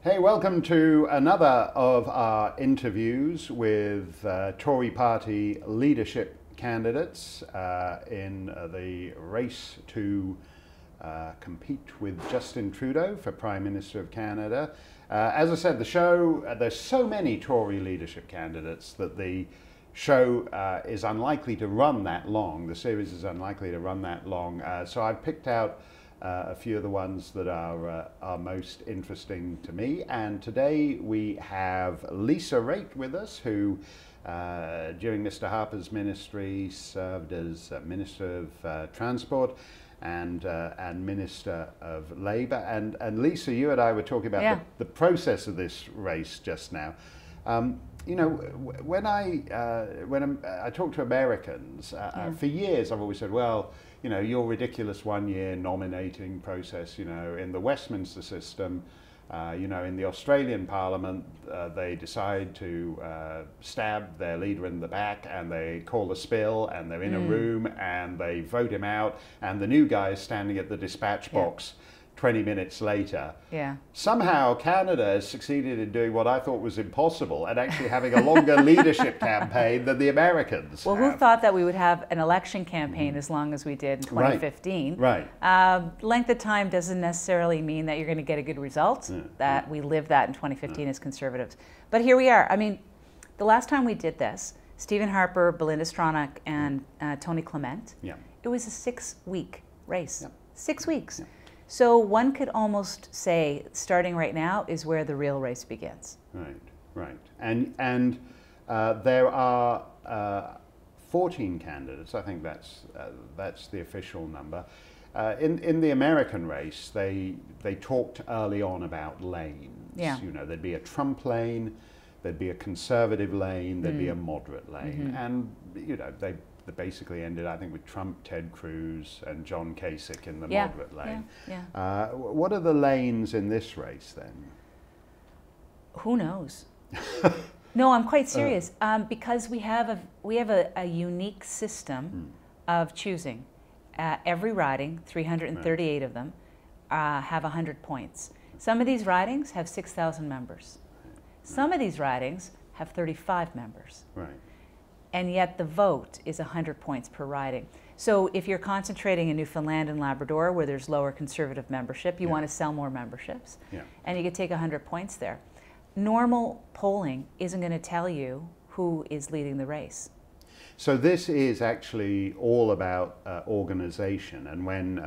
Hey, welcome to another of our interviews with Tory party leadership candidates in the race to compete with Justin Trudeau for Prime Minister of Canada. As I said, the show, there's so many Tory leadership candidates that the show is unlikely to run that long. The series is unlikely to run that long. So I've picked out a few of the ones that are most interesting to me. And today we have Lisa Raitt with us, who during Mr. Harper's ministry served as Minister of Transport and Minister of Labour. And Lisa, you and I were talking about the process of this race just now. You know, when I talk to Americans, for years I've always said, well, you know, your ridiculous one-year nominating process, you know, in the Westminster system, you know, in the Australian Parliament, they decide to stab their leader in the back and they call a spill and they're in a room and they vote him out and the new guy is standing at the dispatch box 20 minutes later. Somehow Canada has succeeded in doing what I thought was impossible and actually having a longer leadership campaign than the Americans Well, who thought that we would have an election campaign as long as we did in 2015? Length of time doesn't necessarily mean that you're going to get a good result, that we lived that in 2015 as Conservatives. But here we are. I mean, the last time we did this, Stephen Harper, Belinda Stronach, and Tony Clement, it was a 6-week race. 6 weeks. So one could almost say, starting right now is where the real race begins. Right. And there are 14 candidates. I think that's the official number. In the American race, they talked early on about lanes. You know, there'd be a Trump lane, there'd be a conservative lane, there'd be a moderate lane, and you know they basically ended, I think, with Trump, Ted Cruz, and John Kasich in the moderate lane. What are the lanes in this race then? Who knows? No, I'm quite serious, because we have a unique system of choosing. Every riding, 338 of them, have 100 points. Some of these ridings have 6,000 members. Some of these ridings have 35 members. And yet the vote is 100 points per riding. So if you're concentrating in Newfoundland and Labrador, where there's lower Conservative membership, you want to sell more memberships, and you could take 100 points there. Normal polling isn't going to tell you who is leading the race. So this is actually all about organization, and when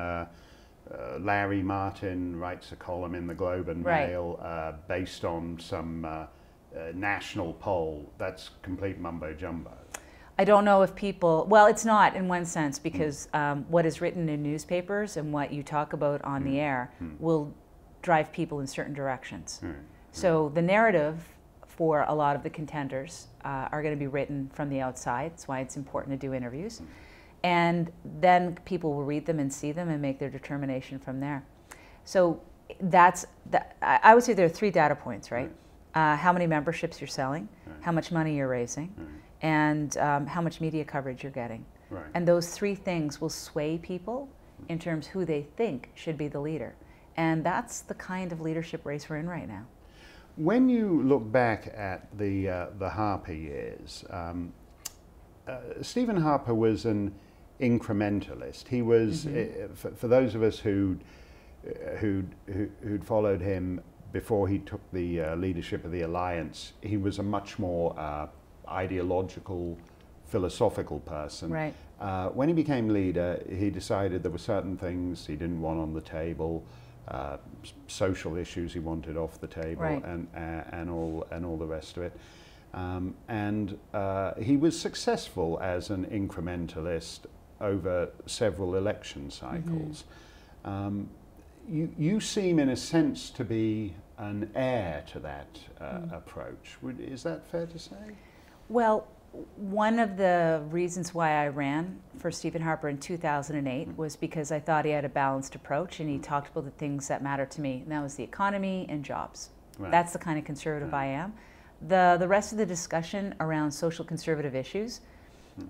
Larry Martin writes a column in the Globe and Mail based on some national poll, that's complete mumbo jumbo. I don't know if people, well, it's not in one sense, because what is written in newspapers and what you talk about on the air will drive people in certain directions. So the narrative for a lot of the contenders are going to be written from the outside. That's why it's important to do interviews. And then people will read them and see them and make their determination from there. So I would say there are 3 data points, right? How many memberships you're selling, how much money you're raising, and how much media coverage you're getting. And those 3 things will sway people in terms who they think should be the leader. And that's the kind of leadership race we're in right now. When you look back at the Harper years, Stephen Harper was an incrementalist. He was, for those of us who'd followed him before he took the leadership of the Alliance, he was a much more ideological, philosophical person. When he became leader, he decided there were certain things he didn't want on the table, social issues he wanted off the table, and all the rest of it. He was successful as an incrementalist over several election cycles. You seem, in a sense, to be an heir to that approach. Is that fair to say? Well, one of the reasons why I ran for Stephen Harper in 2008 was because I thought he had a balanced approach and he talked about the things that matter to me, and that was the economy and jobs. That's the kind of conservative I am. The rest of the discussion around social conservative issues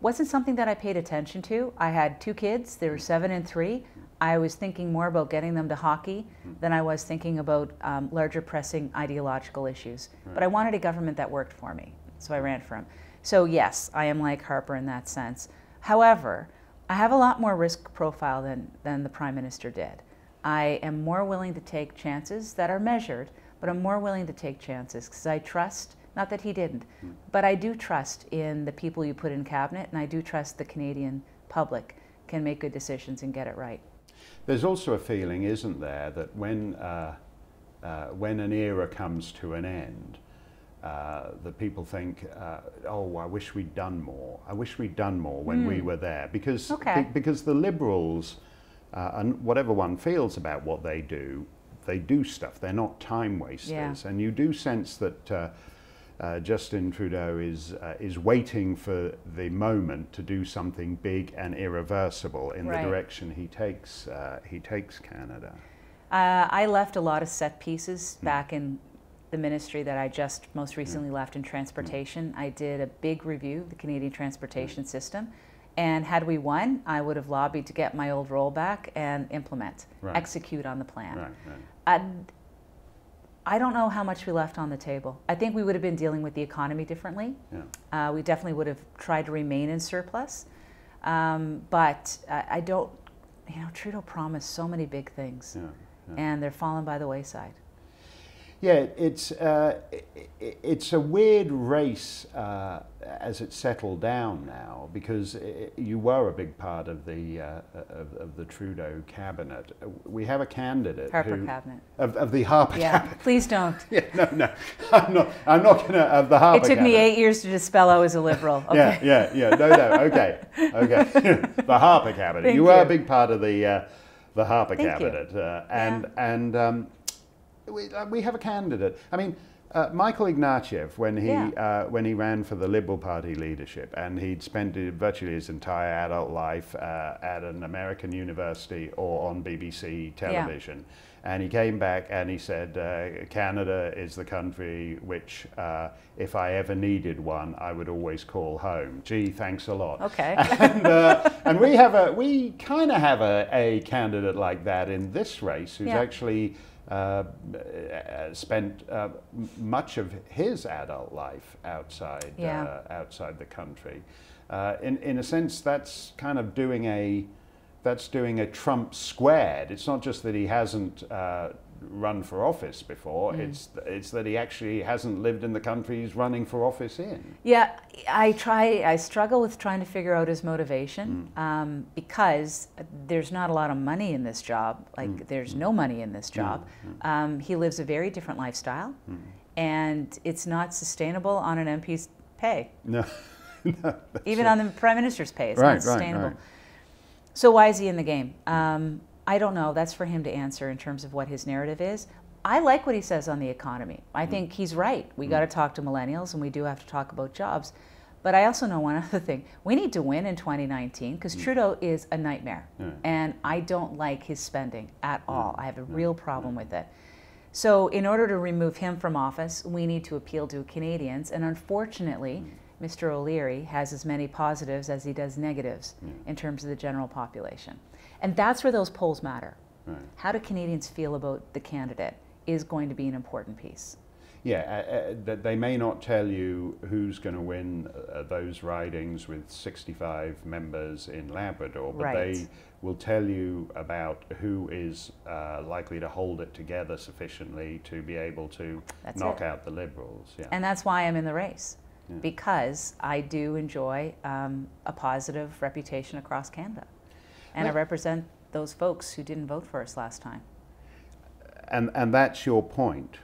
wasn't something that I paid attention to. I had 2 kids, they were 7 and 3. I was thinking more about getting them to hockey than I was thinking about larger pressing ideological issues. Right. But I wanted a government that worked for me, so I ran for him. So yes, I am like Harper in that sense. However, I have a lot more risk profile than the Prime Minister did. I am more willing to take chances that are measured, but I'm more willing to take chances because I trust, not that he didn't, but I do trust in the people you put in cabinet, and I do trust the Canadian public can make good decisions and get it right. There's also a feeling, isn't there, that when an era comes to an end, that people think, oh, I wish we'd done more. I wish we'd done more when we were there. Because, because the Liberals, and whatever one feels about what they do stuff. They're not time wasters. Yeah. And you do sense that Justin Trudeau is waiting for the moment to do something big and irreversible in the direction he takes Canada. I left a lot of set pieces back in the ministry that I just most recently left in transportation. I did a big review of the Canadian transportation system, and had we won, I would have lobbied to get my old role back and implement, execute on the plan. I don't know how much we left on the table. I think we would have been dealing with the economy differently. Yeah. We definitely would have tried to remain in surplus. But I don't, Trudeau promised so many big things, and they're falling by the wayside. Yeah, it's a weird race as it's settled down now, because you were a big part of the Trudeau cabinet. We have a candidate Harper cabinet of the Harper cabinet. Please don't. Yeah, no, I'm not going to have the Harper. It took me 8 years to dispel I was a Liberal. Okay. Yeah. No. Okay. The Harper cabinet. You were a big part of the Harper cabinet, and. We have a candidate. I mean, Michael Ignatieff, when he ran for the Liberal Party leadership, and he'd spent virtually his entire adult life at an American university or on BBC television, and he came back and he said, Canada is the country which, if I ever needed one, I would always call home. Gee, thanks a lot. Okay. And we kind of have a candidate like that in this race, who's actually spent much of his adult life outside the country. In a sense, that's kind of doing a Trump squared. It's not just that he hasn't run for office before, it's that he actually hasn't lived in the country he's running for office in. Yeah, I struggle with trying to figure out his motivation, because there's not a lot of money in this job, there's no money in this job. He lives a very different lifestyle, and it's not sustainable on an MP's pay. No. Even on the Prime Minister's pay, it's not sustainable. So why is he in the game? I don't know. That's for him to answer in terms of what his narrative is. I like what he says on the economy. I think he's right. We got to talk to millennials, and we do have to talk about jobs. But I also know one other thing. We need to win in 2019, because Trudeau is a nightmare. And I don't like his spending at all. I have a real problem with it. So in order to remove him from office, we need to appeal to Canadians. And unfortunately, Mr. O'Leary has as many positives as he does negatives in terms of the general population. And that's where those polls matter. How do Canadians feel about the candidate is going to be an important piece. Yeah, they may not tell you who's going to win those ridings with 65 members in Labrador, but they will tell you about who is likely to hold it together sufficiently to be able to knock out the Liberals. Yeah. And that's why I'm in the race. Because I do enjoy a positive reputation across Canada. And I represent those folks who didn't vote for us last time. And that's your point.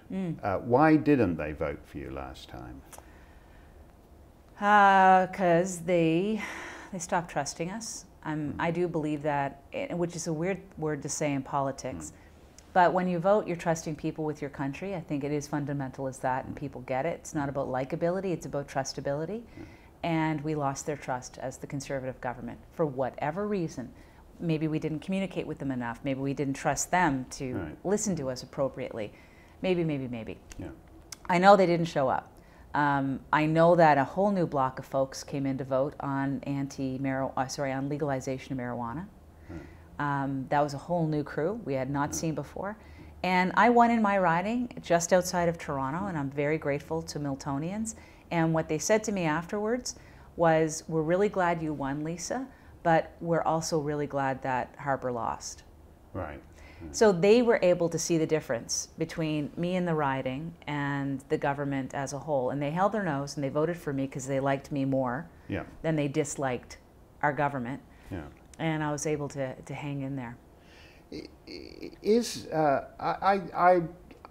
Why didn't they vote for you last time? Because they stopped trusting us. I do believe that, which is a weird word to say in politics. But when you vote, you're trusting people with your country. I think it is fundamental as that, and people get it. It's not about likability, it's about trustability. And we lost their trust as the Conservative government for whatever reason. Maybe we didn't communicate with them enough. Maybe we didn't trust them to listen to us appropriately. Maybe. Yeah. I know they didn't show up. I know that a whole new block of folks came in to vote on on legalization of marijuana. That was a whole new crew we had not seen before. And I won in my riding just outside of Toronto, and I'm very grateful to Miltonians. And what they said to me afterwards was, we're really glad you won, Lisa, but we're also really glad that Harper lost. Right. So they were able to see the difference between me in the riding and the government as a whole. And they held their nose and they voted for me because they liked me more than they disliked our government. Yeah. And I was able to hang in there.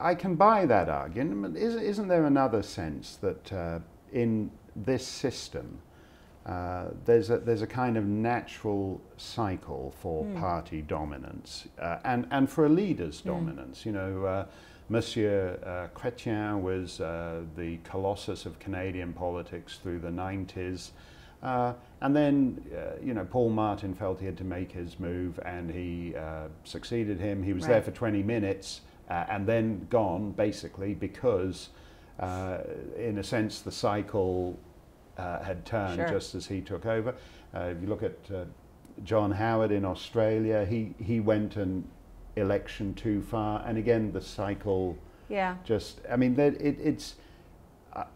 I can buy that argument. Isn't there another sense that in this system there's a kind of natural cycle for party dominance and for a leader's dominance? You know, Monsieur Chrétien was the colossus of Canadian politics through the 90s. And then, you know, Paul Martin felt he had to make his move, and he succeeded him. He was there for 20 minutes and then gone, basically, because, in a sense, the cycle had turned just as he took over. If you look at John Howard in Australia, he went an election too far, and again, the cycle just, I mean, it's...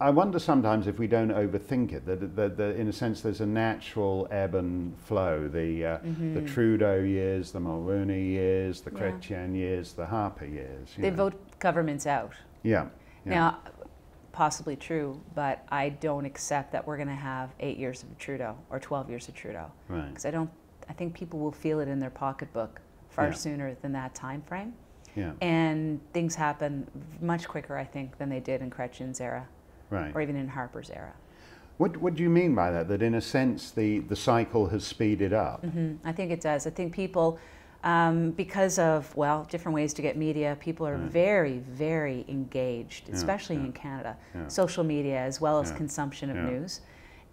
I wonder sometimes if we don't overthink it, that in a sense there's a natural ebb and flow. The Trudeau years, the Mulroney years, the Chrétien years, the Harper years. They vote governments out. Yeah. Now, possibly true, but I don't accept that we're going to have 8 years of Trudeau or 12 years of Trudeau. Right. Because I think people will feel it in their pocketbook far sooner than that time frame. Yeah. And things happen much quicker, I think, than they did in Chrétien's era. Right. Or even in Harper's era. What do you mean by that? That in a sense the cycle has speeded up? I think it does. I think people, because of, well, different ways to get media, people are very, very engaged, especially in Canada. Social media as well as consumption of news.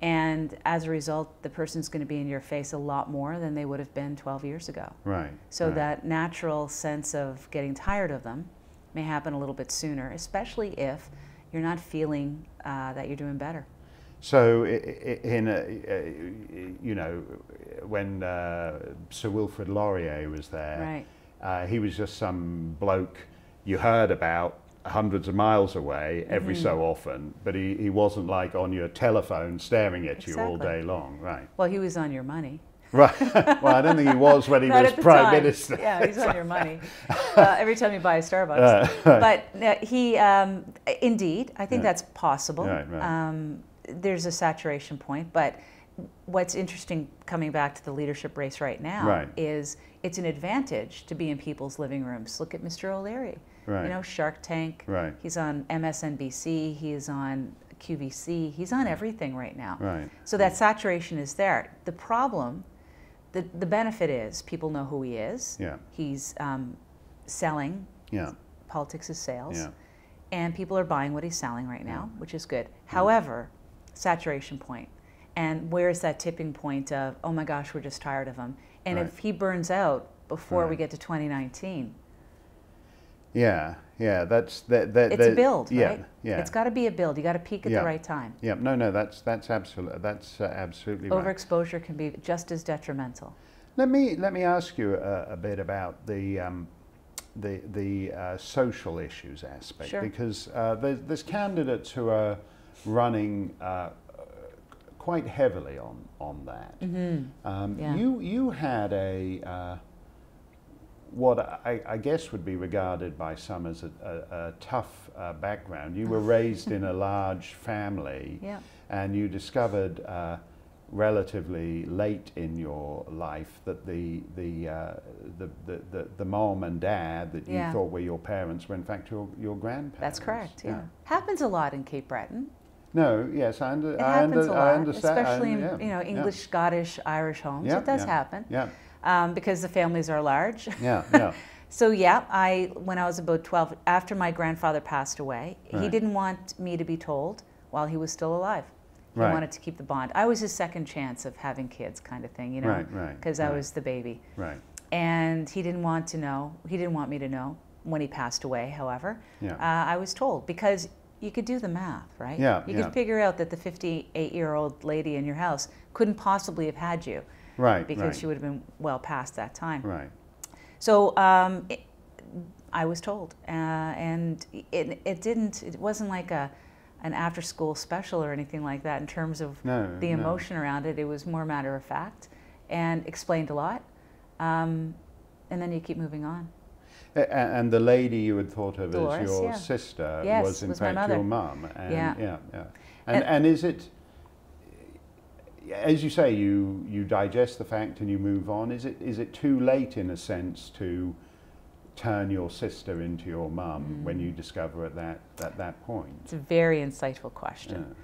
And as a result, the person's going to be in your face a lot more than they would have been 12 years ago. Right. So that natural sense of getting tired of them may happen a little bit sooner, especially if you're not feeling that you're doing better. So, you know, when Sir Wilfrid Laurier was there, he was just some bloke you heard about hundreds of miles away every so often, but he wasn't like on your telephone staring at you all day long, right? Well, he was on your money. Right. Well, I don't think he was when he was Prime Minister. Yeah, he's on your money every time you buy a Starbucks. But he, indeed, I think that's possible. There's a saturation point, but what's interesting coming back to the leadership race right now is it's an advantage to be in people's living rooms. Look at Mr. O'Leary. You know, Shark Tank. He's on MSNBC. He's on QVC. He's on everything right now. So that saturation is there. The problem, the benefit is people know who he is. He's selling. Politics is sales. And people are buying what he's selling right now, which is good. However, saturation point. And where's that tipping point of, oh my gosh, we're just tired of him. And if he burns out before we get to 2019. That's it's a build, right? It's got to be a build. You got to peak at the right time. That's absolutely right. Overexposure can be just as detrimental. Let me ask you a bit about the social issues aspect, because there's candidates who are running quite heavily on that. You had a what I guess would be regarded by some as a tough background. You were raised in a large family, and you discovered relatively late in your life that the mom and dad that you thought were your parents were in fact your grandparents. That's correct. Happens a lot in Cape Breton. No, yes, I happens a lot, understand. Especially in English, Scottish, Irish homes. It does happen. Because the families are large. So when I was about 12, after my grandfather passed away, he didn't want me to be told while he was still alive. He wanted to keep the bond. I was his second chance of having kids, kind of thing, you know, because I was the baby. And he didn't want to know. He didn't want me to know when he passed away. However, I was told, because you could do the math, right? You could figure out that the 58-year-old lady in your house couldn't possibly have had you Right. Because she would have been well past that time. Right. So I was told, and it wasn't like an after-school special or anything like that in terms of the emotion around it. It was more matter of fact and explained a lot, and then you keep moving on. And the lady you had thought of Dolores, as your sister was in was fact your mum. And is it, as you say, you digest the fact and you move on. Is it too late in a sense to turn your sister into your mum when you discover at that point? It's a very insightful question.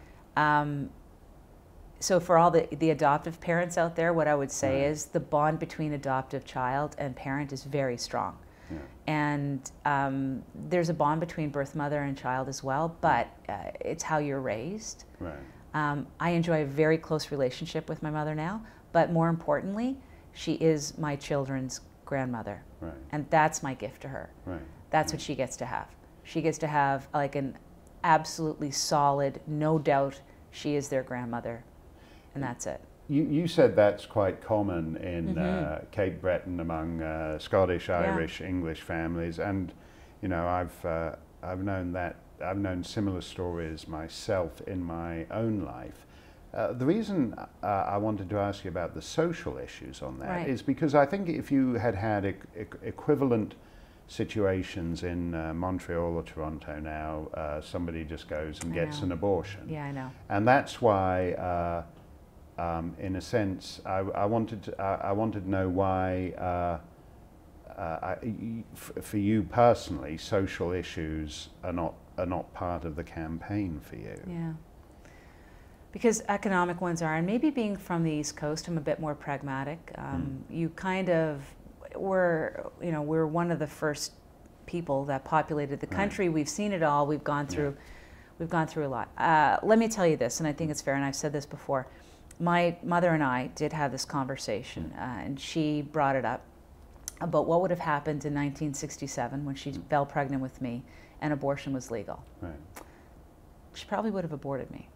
So for all the adoptive parents out there, what I would say is the bond between adoptive child and parent is very strong. Yeah. And there's a bond between birth mother and child as well, but it's how you're raised. Right. I enjoy a very close relationship with my mother now, but more importantly, she is my children's grandmother. Right. And that's my gift to her. Right. That's what she gets to have. She gets to have like an absolutely solid, no doubt, she is their grandmother, and that's it. You said that's quite common in Cape Breton among Scottish, Irish, English families, and you know I've known similar stories myself in my own life. The reason I wanted to ask you about the social issues on that is because I think if you had equivalent situations in Montreal or Toronto now, somebody just goes and gets an abortion. Yeah, I know. And that's why, in a sense, I wanted to know why, for you personally, social issues are not part of the campaign for you. Yeah. Because economic ones are, and maybe being from the East Coast, I'm a bit more pragmatic. You kind of, we're one of the first people that populated the country. We've seen it all. We've gone through a lot. Let me tell you this, and I think it's fair, and I've said this before. My mother and I did have this conversation, and she brought it up about what would have happened in 1967 when she fell pregnant with me and abortion was legal. Right. She probably would have aborted me.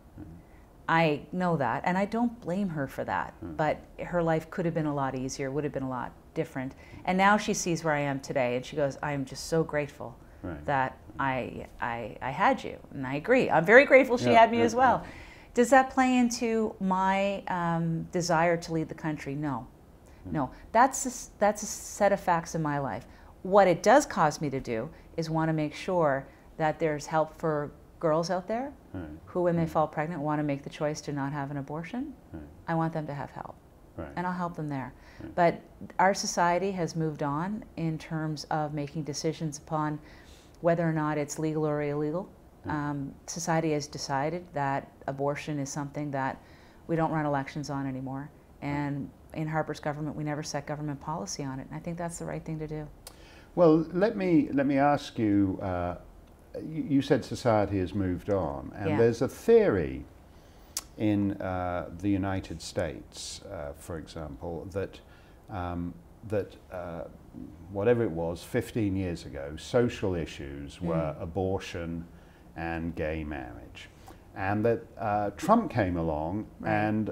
I know that, and I don't blame her for that, but her life could have been a lot easier, would have been a lot different. And now she sees where I am today, and she goes, I am just so grateful that I had you. And I agree. I'm very grateful she had me as well. Does that play into my desire to lead the country? No. No. That's a set of facts in my life. What it does cause me to do is want to make sure that there's help for girls out there who, when they fall pregnant, want to make the choice to not have an abortion. I want them to have help, and I'll help them there. But our society has moved on in terms of making decisions upon whether or not it's legal or illegal. Society has decided that abortion is something that we don't run elections on anymore, and in Harper's government, we never set government policy on it, and I think that's the right thing to do. Well, let me ask you. You said society has moved on, and there's a theory in the United States, for example, that whatever it was, 15 years ago, social issues were abortion and gay marriage, and that Trump came along and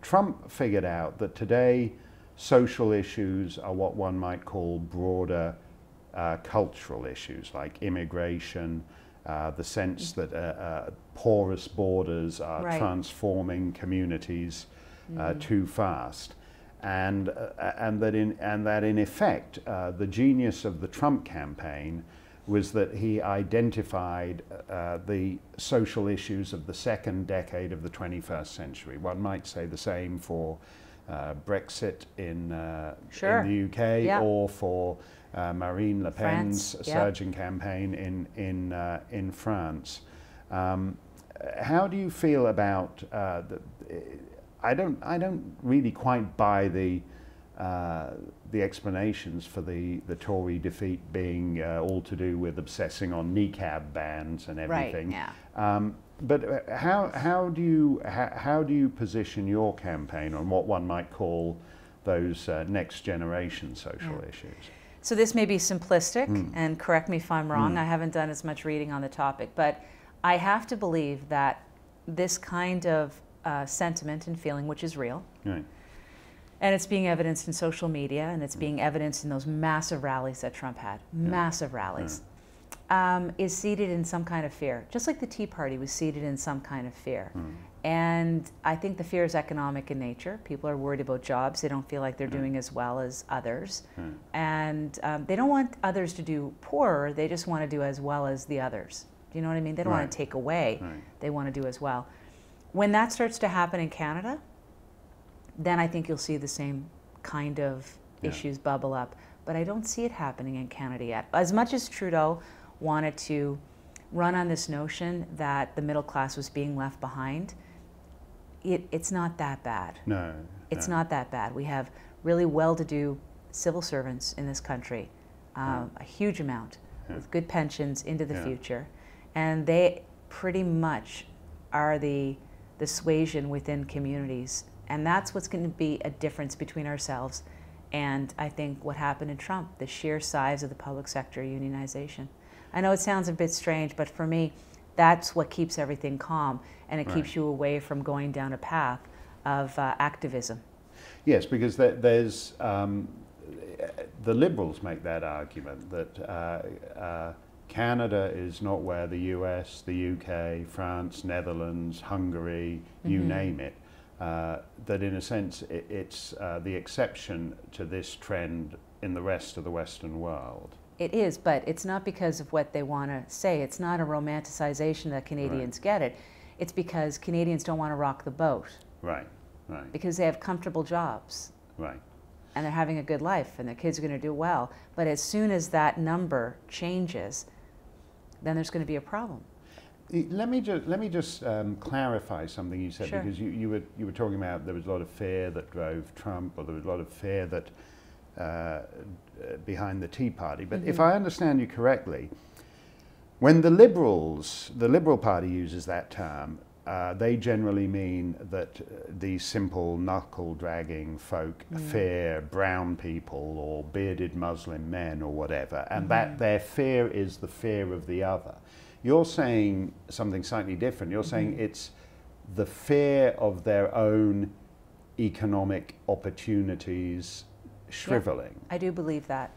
Trump figured out that today social issues are what one might call broader cultural issues like immigration, the sense that porous borders are transforming communities too fast, and that in effect the genius of the Trump campaign was that he identified the social issues of the second decade of the 21st century. One might say the same for Brexit in the UK, or for Marine Le Pen's surging campaign in France. How do you feel about I don't really quite buy the explanations for the Tory defeat being all to do with obsessing on niqab bans and everything. But how do you position your campaign on what one might call those next generation social issues? So this may be simplistic, and correct me if I'm wrong. I haven't done as much reading on the topic, but I have to believe that this kind of sentiment and feeling, which is real, And it's being evidenced in social media, and it's being evidenced in those massive rallies that Trump had, massive rallies, is seated in some kind of fear, just like the Tea Party was seated in some kind of fear. And I think the fear is economic in nature. People are worried about jobs. They don't feel like they're doing as well as others. And they don't want others to do poorer. They just want to do as well as the others. Do you know what I mean? They don't want to take away. They want to do as well. When that starts to happen in Canada, then I think you'll see the same kind of issues bubble up. But I don't see it happening in Canada yet. As much as Trudeau wanted to run on this notion that the middle class was being left behind, it's not that bad. No. It's not that bad. We have really well-to-do civil servants in this country, a huge amount, with good pensions into the future. And they pretty much are the suasion within communities. And that's what's going to be a difference between ourselves and, I think, what happened in Trump, the sheer size of the public sector unionization. I know it sounds a bit strange, but for me, that's what keeps everything calm, and it keeps you away from going down a path of activism. Yes, because there's, the Liberals make that argument that Canada is not where the US, the UK, France, Netherlands, Hungary, you name it, that in a sense it's the exception to this trend in the rest of the Western world. It is, but it's not because of what they want to say. It's not a romanticization that Canadians get it. It's because Canadians don't want to rock the boat. Right. Because they have comfortable jobs. Right. And they're having a good life, and their kids are going to do well. But as soon as that number changes, then there's going to be a problem. Let me just clarify something you said, because you were talking about there was a lot of fear that drove Trump, or there was a lot of fear that behind the Tea Party. But if I understand you correctly, when the Liberal Party uses that term, they generally mean that these simple knuckle-dragging folk fear brown people or bearded Muslim men or whatever, and that their fear is the fear of the other. You're saying something slightly different. You're saying it's the fear of their own economic opportunities shriveling. I do believe that.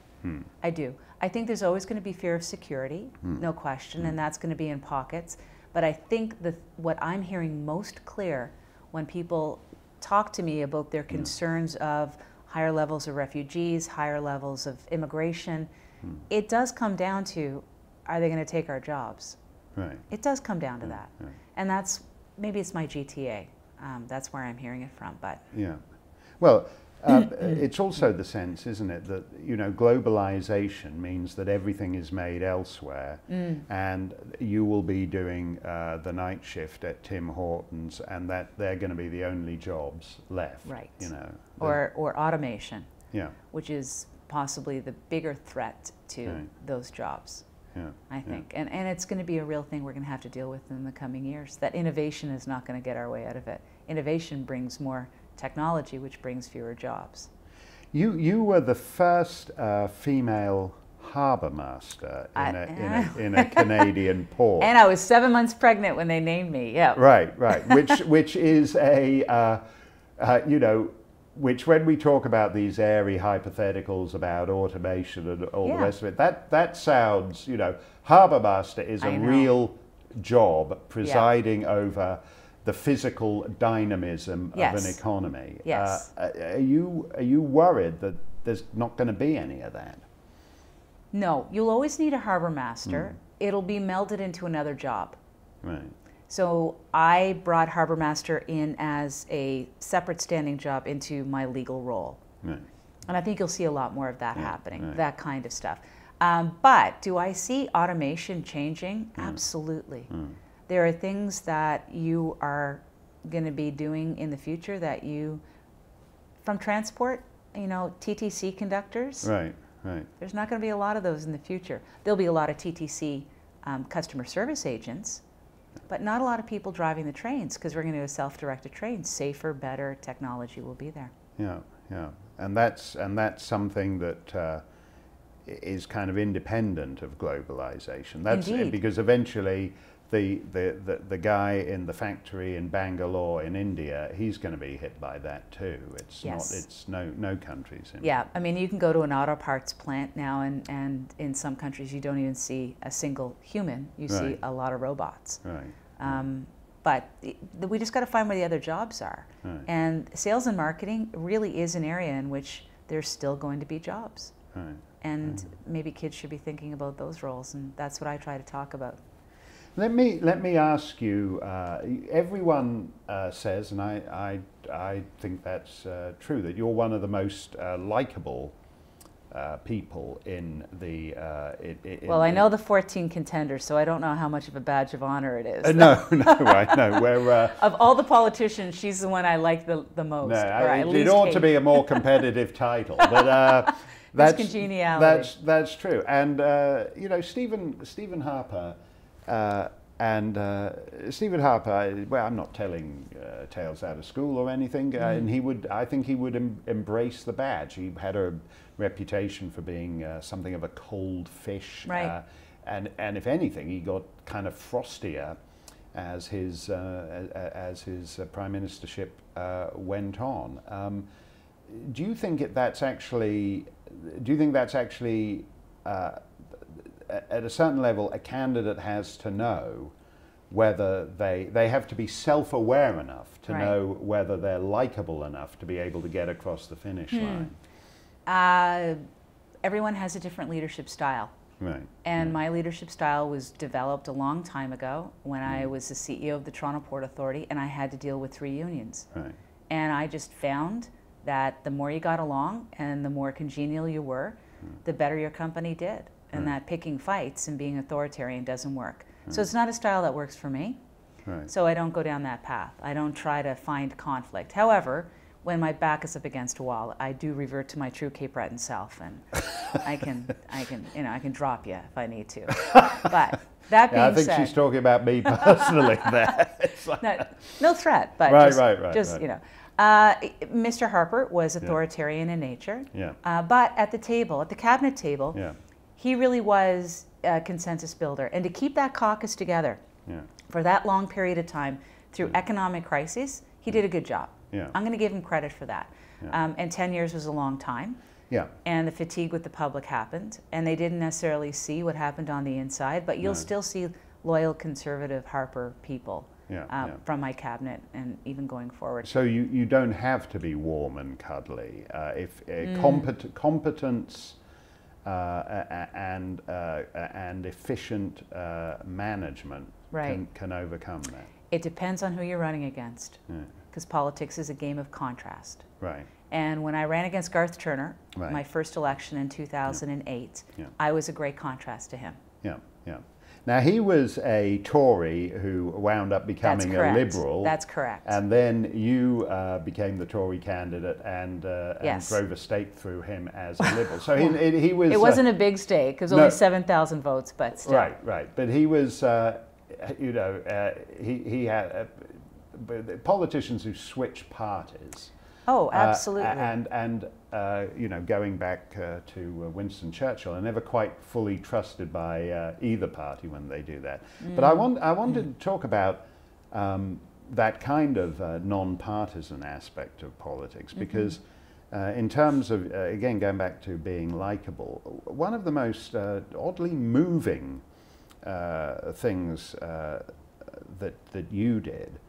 I do. I think there's always going to be fear of security, no question, and that's going to be in pockets. But I think what I'm hearing most clear when people talk to me about their concerns of higher levels of refugees, higher levels of immigration, it does come down to, are they going to take our jobs? Right. It does come down to that. And that's, maybe it's my GTA. That's where I'm hearing it from, but. Yeah. Well, it's also the sense, isn't it, that, you know, globalization means that everything is made elsewhere, and you will be doing the night shift at Tim Hortons, and that they're going to be the only jobs left. Right. You know. Or automation. Yeah. Which is possibly the bigger threat to those jobs. Yeah. I think. And it's going to be a real thing we're going to have to deal with in the coming years. That innovation is not going to get our way out of it. Innovation brings more technology, which brings fewer jobs. You were the first female harbourmaster in a Canadian port. And I was 7 months pregnant when they named me. Yeah. Right. Which is a you know, which when we talk about these airy hypotheticals about automation and all the rest of it, that sounds, you know, harbourmaster is a real job presiding over the physical dynamism of an economy. Yes. Are you worried that there's not going to be any of that? No, you'll always need a harbourmaster. It'll be melded into another job. Right. So I brought harbourmaster in as a separate standing job into my legal role. Right. And I think you'll see a lot more of that happening, that kind of stuff. But do I see automation changing? Absolutely. There are things that you are going to be doing in the future that from transport, you know, TTC conductors. Right. There's not going to be a lot of those in the future. There'll be a lot of TTC customer service agents, but not a lot of people driving the trains, because we're going to do a self-directed train. Safer, better technology will be there. Yeah. And that's something that is kind of independent of globalization. That's Indeed. because eventually the guy in the factory in Bangalore in India, he's going to be hit by that too. It's Yes. not. It's no countries. Yeah, I mean, you can go to an auto parts plant now, and in some countries you don't even see a single human. You see Right. a lot of robots. Right. But we just got to find where the other jobs are. Right. And sales and marketing really is an area in which there's still going to be jobs. Right. And maybe kids should be thinking about those roles, and that's what I try to talk about. Let me ask you. Everyone says, and I think that's true, that you're one of the most likable people in the. Well, I know the 14 contenders, so I don't know how much of a badge of honor it is. No, I know. We're, of all the politicians, she's the one I like the most. No, it ought to be a more competitive title, but that's congeniality. That's true. And you know, Stephen Harper. Stephen Harper, well, I'm not telling tales out of school or anything, and I think he would embrace the badge. He had a reputation for being something of a cold fish, right. And if anything, he got kind of frostier as his prime ministership went on. Do you think that's actually? At a certain level, a candidate has to know whether they have to be self-aware enough to right. know whether they're likable enough to be able to get across the finish line? Everyone has a different leadership style. Right. And my leadership style was developed a long time ago when I was the CEO of the Toronto Port Authority, and I had to deal with 3 unions. Right. And I just found that the more you got along and the more congenial you were, the better your company did. And that picking fights and being authoritarian doesn't work. So it's not a style that works for me. Right. So I don't go down that path. I don't try to find conflict. However, when my back is up against a wall, I do revert to my true Cape Breton self, and I can drop you if I need to. But that being I think said, she's talking about me personally there. no threat, but right. You know. Mr. Harper was authoritarian in nature, but at the cabinet table, he really was a consensus builder. And to keep that caucus together for that long period of time through economic crises, he did a good job. I'm going to give him credit for that. And 10 years was a long time. And the fatigue with the public happened, and they didn't necessarily see what happened on the inside, but you'll still see loyal conservative Harper people from my cabinet and even going forward. So you don't have to be warm and cuddly. If competence and efficient management can overcome that. It depends on who you're running against, because politics is a game of contrast. Right. And when I ran against Garth Turner, my first election in 2008, I was a great contrast to him. Now, he was a Tory who wound up becoming a Liberal. That's correct. And then you became the Tory candidate and drove a stake through him as a Liberal. So he was... It wasn't a big stake. It was only 7,000 votes, but still. Right. But he was, he had politicians who switch parties. Oh, absolutely. And going back to Winston Churchill, are never quite fully trusted by either party when they do that. But I wanted to talk about that kind of non-partisan aspect of politics, because in terms of, again, going back to being likable, one of the most oddly moving things that you did,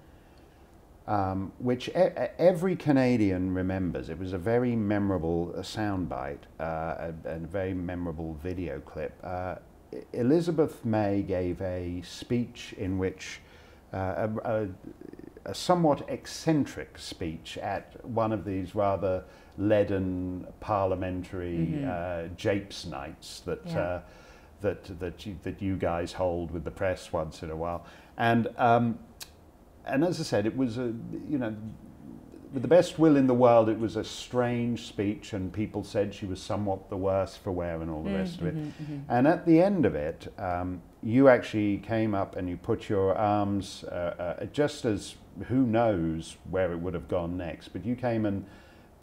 which every Canadian remembers. It was a very memorable soundbite and a very memorable video clip. Elizabeth May gave a speech in which, a somewhat eccentric speech at one of these rather leaden parliamentary japes nights that you guys hold with the press once in a while. And as I said, it was with the best will in the world, it was a strange speech, and people said she was somewhat the worse for wear and all the rest of it. And at the end of it, you actually came up and you put your arms, just as who knows where it would have gone next, but you came and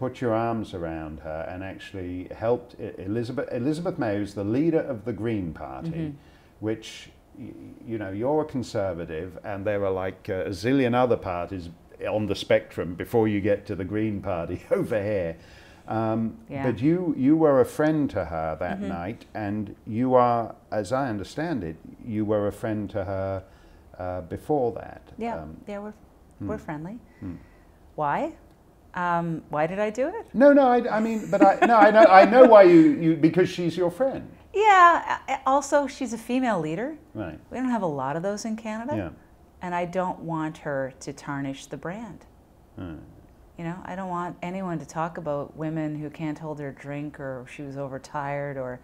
put your arms around her and actually helped Elizabeth May, who's the leader of the Green Party, which, you know, you're a Conservative, and there are like a zillion other parties on the spectrum before you get to the Green Party over here. But you were a friend to her that night, and you are, as I understand it, you were a friend to her before that. Yeah, we're friendly. Why? Why did I do it? No, I mean, but I know why you because she's your friend. Yeah. Also, she's a female leader. Right. We don't have a lot of those in Canada. Yeah. And I don't want her to tarnish the brand. You know, I don't want anyone to talk about women who can't hold their drink, or she was overtired, or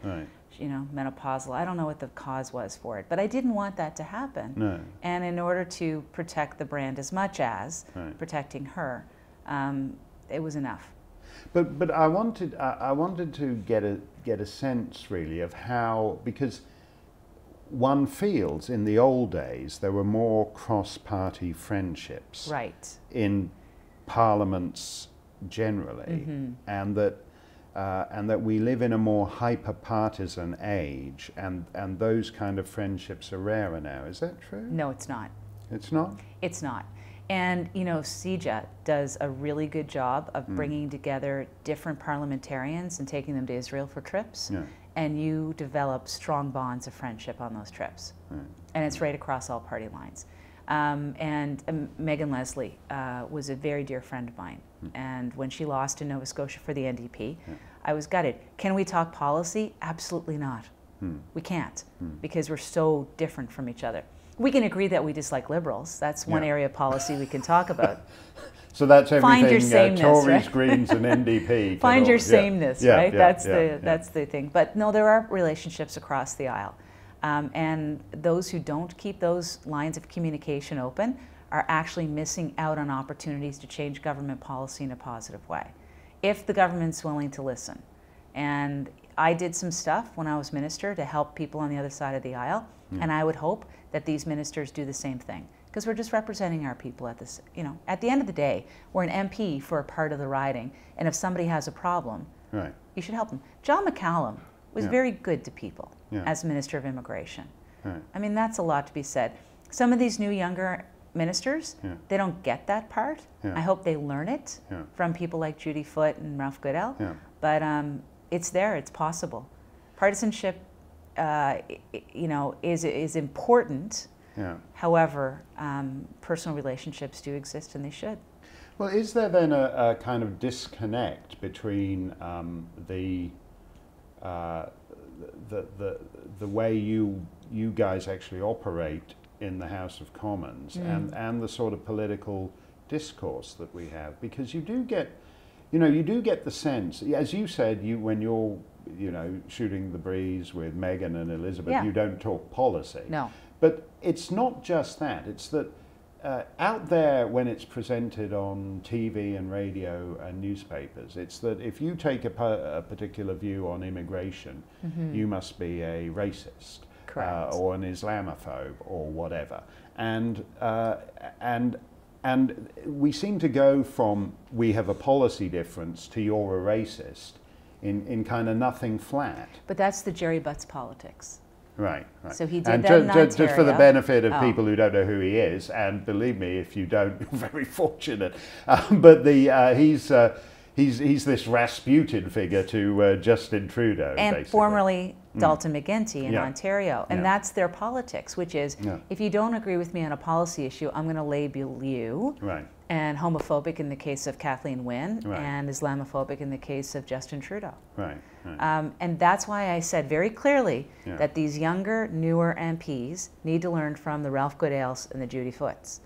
you know, menopausal. I don't know what the cause was for it, but I didn't want that to happen. No. And in order to protect the brand as much as protecting her, it was enough. But I wanted to get a sense really of how, because one feels in the old days there were more cross-party friendships in parliaments generally, and that we live in a more hyper-partisan age, and those kind of friendships are rarer now. Is that true? No, it's not. It's not? It's not. And, you know, CEJA does a really good job of bringing together different parliamentarians and taking them to Israel for trips. Yeah. And you develop strong bonds of friendship on those trips. And it's right across all party lines. And Megan Leslie was a very dear friend of mine. And when she lost in Nova Scotia for the NDP, I was gutted. Can we talk policy? Absolutely not. We can't, because we're so different from each other. We can agree that we dislike Liberals. That's one area of policy we can talk about. So that's everything. Find your sameness, Tories, right? Greens, and NDP. Find your sameness, right? That's the thing. But no, there are relationships across the aisle, and those who don't keep those lines of communication open are actually missing out on opportunities to change government policy in a positive way, if the government's willing to listen. And I did some stuff when I was minister to help people on the other side of the aisle, and I would hope that these ministers do the same thing, because we're just representing our people at this, you know, at the end of the day, we're an MP for a part of the riding, and if somebody has a problem, you should help them. John McCallum was very good to people as Minister of Immigration. I mean, that's a lot to be said. Some of these new younger ministers, they don't get that part. I hope they learn it from people like Judy Foote and Ralph Goodell, but it's there, it's possible. Partisanship, you know, is important. However, personal relationships do exist, and they should. Well, is there then a kind of disconnect between the way you guys actually operate in the House of Commons and the sort of political discourse that we have? Because you do get, you know, you do get the sense, as you said, when you're, you know, shooting the breeze with Megan and Elizabeth, you don't talk policy. No. But it's not just that. It's that out there, when it's presented on TV and radio and newspapers, it's that if you take a particular view on immigration, you must be a racist. Or an Islamophobe or whatever. And we seem to go from we have a policy difference to you're a racist in kind of nothing flat. But that's the Jerry Butts politics. Right. So he did and that in Ontario. Just for the benefit of people who don't know who he is, and believe me, if you don't, you're very fortunate. But he's this Rasputin figure to Justin Trudeau, and basically. Formerly Dalton McGuinty in Ontario. And that's their politics, which is, if you don't agree with me on a policy issue, I'm going to label you. And homophobic in the case of Kathleen Wynne, and Islamophobic in the case of Justin Trudeau. And that's why I said very clearly that these younger, newer MPs need to learn from the Ralph Goodells and the Judy Footes.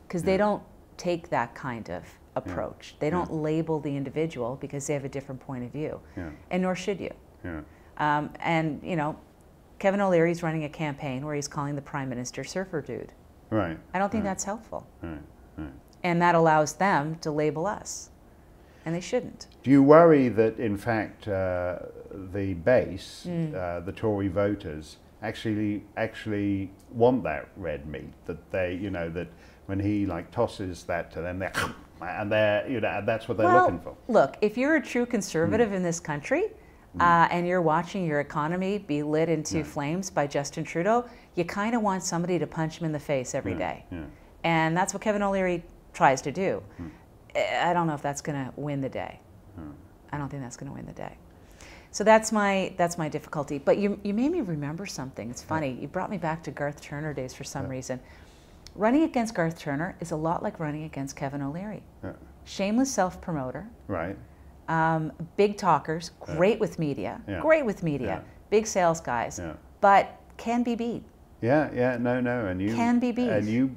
Because they don't take that kind of approach. They don't label the individual because they have a different point of view. And nor should you. And, you know, Kevin O'Leary's running a campaign where he's calling the Prime Minister surfer dude. I don't think that's helpful. And that allows them to label us. And they shouldn't. Do you worry that, in fact, the base, the Tory voters, actually want that red meat? That they, you know, that when he like tosses that to them, they're and that's what they're looking for. Look, if you're a true conservative in this country, and you're watching your economy be lit into flames by Justin Trudeau, you kind of want somebody to punch him in the face every day. Yeah. And that's what Kevin O'Leary tries to do. I don't know if that's going to win the day. I don't think that's going to win the day. So that's my difficulty. But you made me remember something. It's funny. You brought me back to Garth Turner days for some reason. Running against Garth Turner is a lot like running against Kevin O'Leary. Shameless self-promoter. Right. Big talkers, great with media, big sales guys, but can be beat. No, and you can be beat. And you.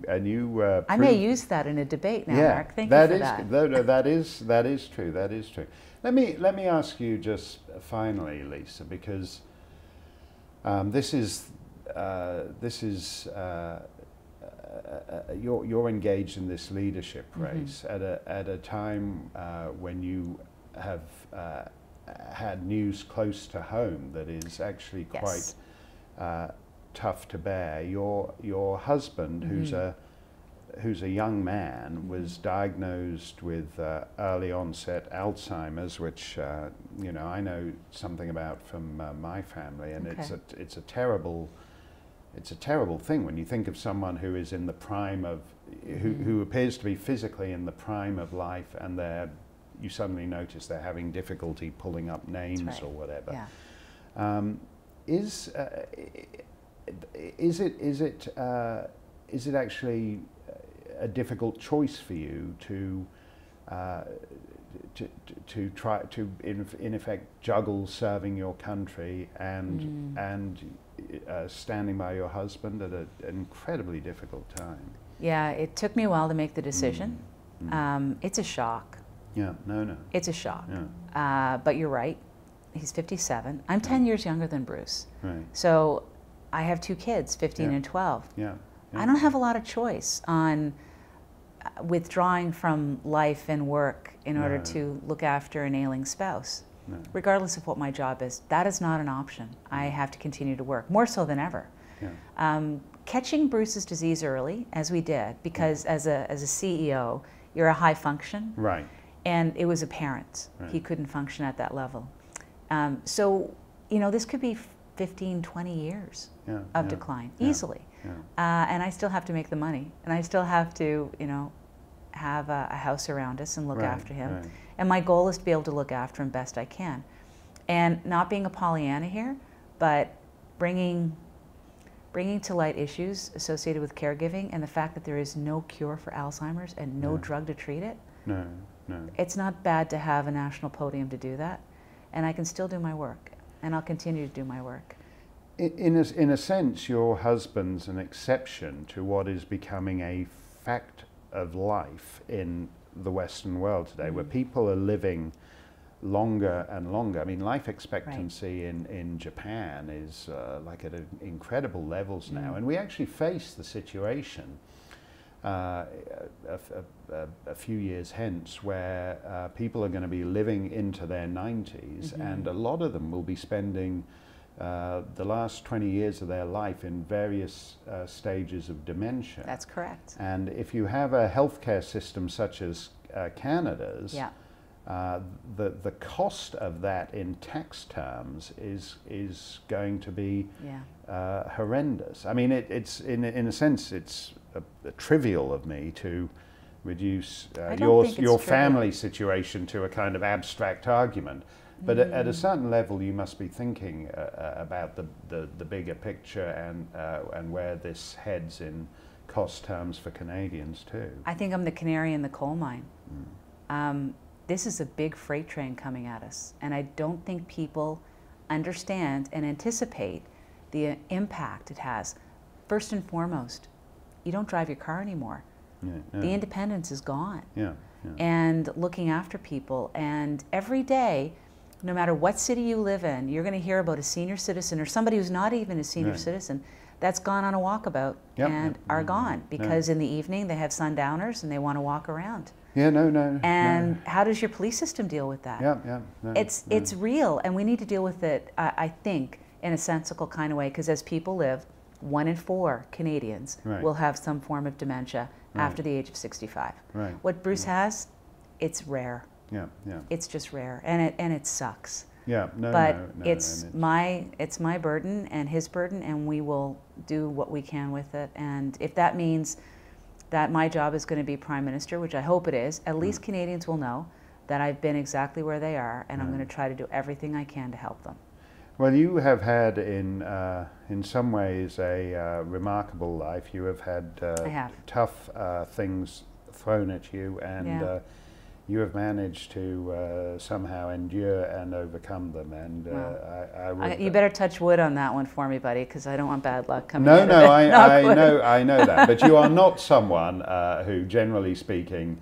I may use that in a debate now, Mark. Thank you for that. That is true. That is true. Let me ask you just finally, Lisa, because this is you're engaged in this leadership race at a time when you have had news close to home that is actually quite tough to bear. Your husband, who's a young man, was diagnosed with early onset Alzheimer's, which I know something about from my family, and it's a terrible thing when you think of someone who is in the prime of who appears to be physically in the prime of life, and you suddenly notice they're having difficulty pulling up names or whatever. Yeah. Is it actually a difficult choice for you to try to in effect juggle serving your country and standing by your husband at an incredibly difficult time? Yeah, it took me a while to make the decision. It's a shock. Yeah, no. It's a shock. Yeah. But you're right. He's 57. I'm 10 years younger than Bruce. Right. So I have 2 kids, 15 and 12. Yeah. I don't have a lot of choice on withdrawing from life and work in order to look after an ailing spouse. No. Regardless of what my job is, that is not an option. I have to continue to work, more so than ever. Yeah. Catching Bruce's disease early, as we did, because as a CEO, you're a high function. Right. And it was apparent he couldn't function at that level. So, this could be 15, 20 years of decline, easily. Yeah. And I still have to make the money, and I still have to, have a house around us and look after him. Right. And my goal is to be able to look after him best I can. And not being a Pollyanna here, but bringing to light issues associated with caregiving and the fact that there is no cure for Alzheimer's and no drug to treat it. No. It's not bad to have a national podium to do that. And I can still do my work, and I'll continue to do my work. In a sense, your husband's an exception to what is becoming a fact of life in the Western world today, where people are living longer and longer. I mean, life expectancy in Japan is like at incredible levels now, and we actually face the situation a few years hence where people are going to be living into their 90s, and a lot of them will be spending the last 20 years of their life in various stages of dementia. That's correct. And if you have a healthcare system such as Canada's, the cost of that in tax terms is going to be horrendous. I mean, it's in a sense it's trivial of me to reduce your family situation to a kind of abstract argument. But at a certain level, you must be thinking about the bigger picture and where this heads in cost terms for Canadians too. I think I'm the canary in the coal mine. This is a big freight train coming at us, and I don't think people understand and anticipate the impact it has. First and foremost, you don't drive your car anymore. The independence is gone. And looking after people, and every day, no matter what city you live in, you're going to hear about a senior citizen or somebody who's not even a senior citizen that's gone on a walkabout and are gone because in the evening they have sundowners and they want to walk around. And how does your police system deal with that? It's real, and we need to deal with it, I think, in a sensible kind of way, because as people live, 1 in 4 Canadians will have some form of dementia after the age of 65. What Bruce has it's rare. Yeah, yeah. It's just rare, and it sucks. Yeah, but it's my burden and his burden, and we will do what we can with it. And if that means that my job is going to be Prime Minister, which I hope it is, at least Canadians will know that I've been exactly where they are, and I'm going to try to do everything I can to help them. Well, you have had in some ways a remarkable life. You have had tough things thrown at you, and you have managed to somehow endure and overcome them. And you better touch wood on that one for me, buddy, because I don't want bad luck coming. No, no, I know that. But you are not someone who, generally speaking,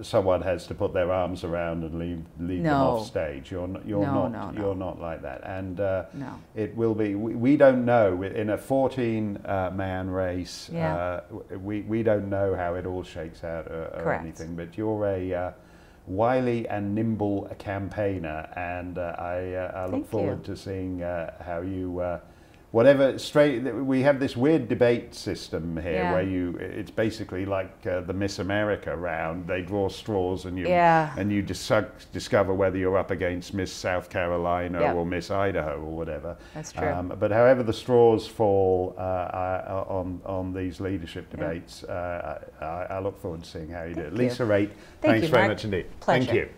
someone has to put their arms around and leave them off stage. You're not like that. And it will be. We don't know in a 14-man race. We don't know how it all shakes out or anything. But you're a wily and nimble campaigner, and I look forward to seeing how you. We have this weird debate system here where it's basically like the Miss America round. They draw straws and you discover whether you're up against Miss South Carolina or Miss Idaho or whatever. That's true. But however the straws fall on these leadership debates, I look forward to seeing how you do it. Lisa Raitt, thanks very much indeed. Pleasure. Thank you.